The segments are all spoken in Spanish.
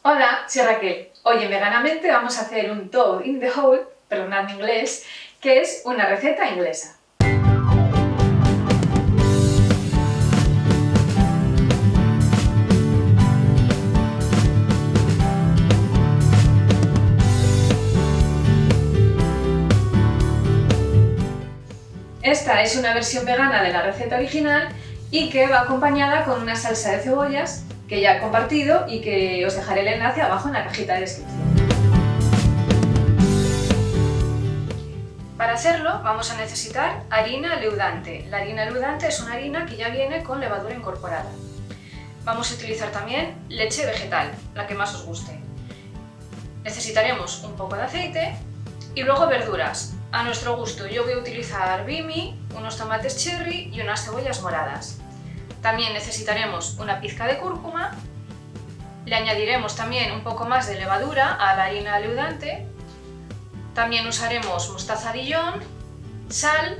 Hola, soy Raquel. Hoy en Veganamente vamos a hacer un toad in the hole, perdonad mi inglés, que es una receta inglesa. Esta es una versión vegana de la receta original y que va acompañada con una salsa de cebollas que ya he compartido y que os dejaré el enlace abajo en la cajita de descripción. Para hacerlo vamos a necesitar harina leudante. La harina leudante es una harina que ya viene con levadura incorporada. Vamos a utilizar también leche vegetal, la que más os guste. Necesitaremos un poco de aceite y luego verduras. A nuestro gusto, yo voy a utilizar bimi, unos tomates cherry y unas cebollas moradas. También necesitaremos una pizca de cúrcuma, le añadiremos también un poco más de levadura a la harina leudante, también usaremos mostaza Dijon, sal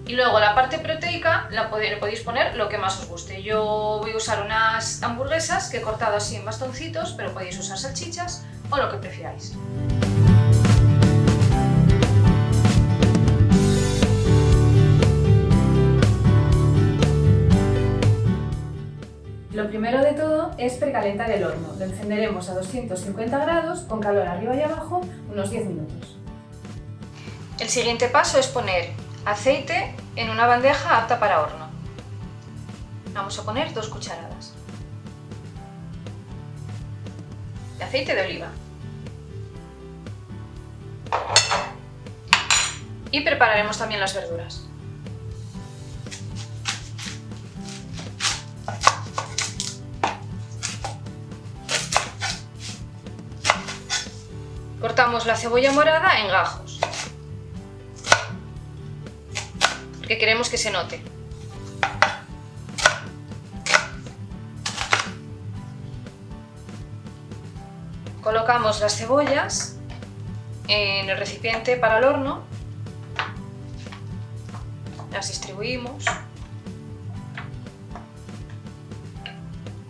y luego la parte proteica le podéis poner lo que más os guste. Yo voy a usar unas hamburguesas que he cortado así en bastoncitos, pero podéis usar salchichas o lo que prefiráis. Lo primero de todo es precalentar el horno. Lo encenderemos a 250 grados con calor arriba y abajo unos 10 minutos. El siguiente paso es poner aceite en una bandeja apta para horno. Vamos a poner 2 cucharadas de aceite de oliva. Y prepararemos también las verduras. Cortamos la cebolla morada en gajos, porque queremos que se note. Colocamos las cebollas en el recipiente para el horno, las distribuimos,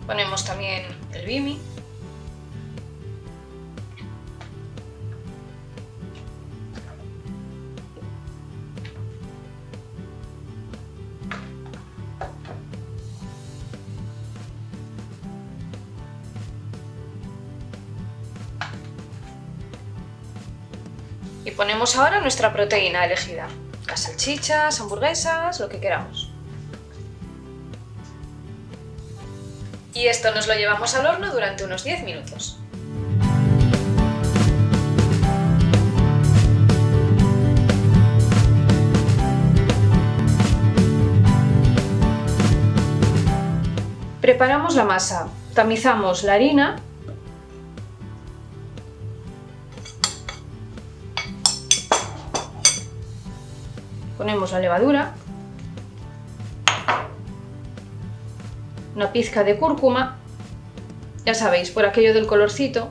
ponemos también el bimi. Y ponemos ahora nuestra proteína elegida, las salchichas, hamburguesas, lo que queramos. Y esto nos lo llevamos al horno durante unos 10 minutos. Preparamos la masa, tamizamos la harina . Ponemos la levadura, una pizca de cúrcuma, ya sabéis, por aquello del colorcito.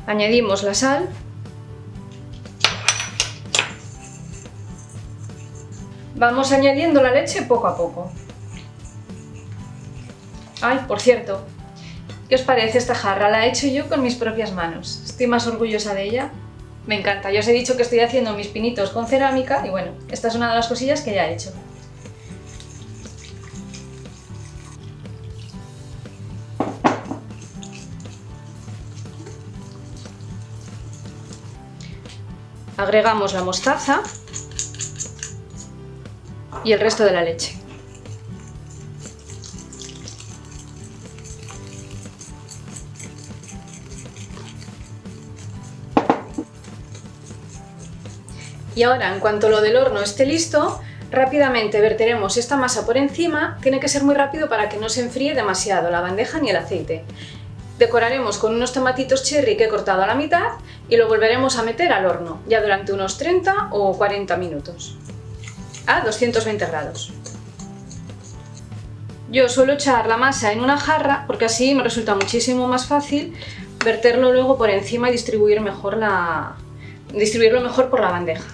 Añadimos la sal. Vamos añadiendo la leche poco a poco. Ay, por cierto, ¿qué os parece esta jarra? La he hecho yo con mis propias manos. Estoy más orgullosa de ella. Me encanta. Ya os he dicho que estoy haciendo mis pinitos con cerámica y bueno, esta es una de las cosillas que ya he hecho. Agregamos la mostaza y el resto de la leche. Y ahora, en cuanto lo del horno esté listo, rápidamente verteremos esta masa por encima. Tiene que ser muy rápido para que no se enfríe demasiado la bandeja ni el aceite. Decoraremos con unos tomatitos cherry que he cortado a la mitad y lo volveremos a meter al horno, ya durante unos 30 o 40 minutos, a 220 grados. Yo suelo echar la masa en una jarra porque así me resulta muchísimo más fácil verterlo luego por encima y distribuir mejor la distribuirlo mejor por la bandeja.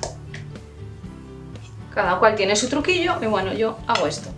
Cada cual tiene su truquillo y bueno, yo hago esto.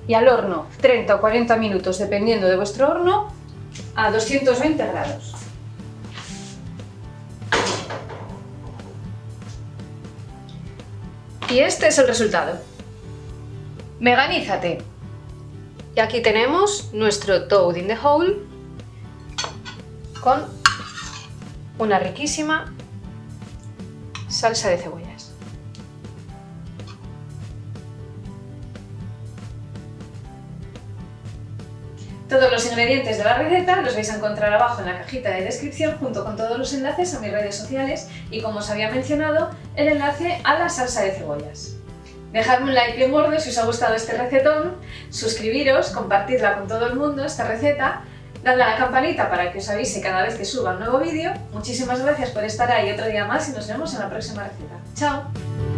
Y al horno 30 o 40 minutos, dependiendo de vuestro horno, a 220 grados. Y este es el resultado. Meganízate. Y aquí tenemos nuestro toad in the hole con una riquísima salsa de cebollas. Todos los ingredientes de la receta los vais a encontrar abajo en la cajita de descripción junto con todos los enlaces a mis redes sociales y, como os había mencionado, el enlace a la salsa de cebollas. Dejadme un like bien gordo si os ha gustado este recetón, suscribiros, compartidla con todo el mundo esta receta, dadle a la campanita para que os avise cada vez que suba un nuevo vídeo. Muchísimas gracias por estar ahí otro día más y nos vemos en la próxima receta. ¡Chao!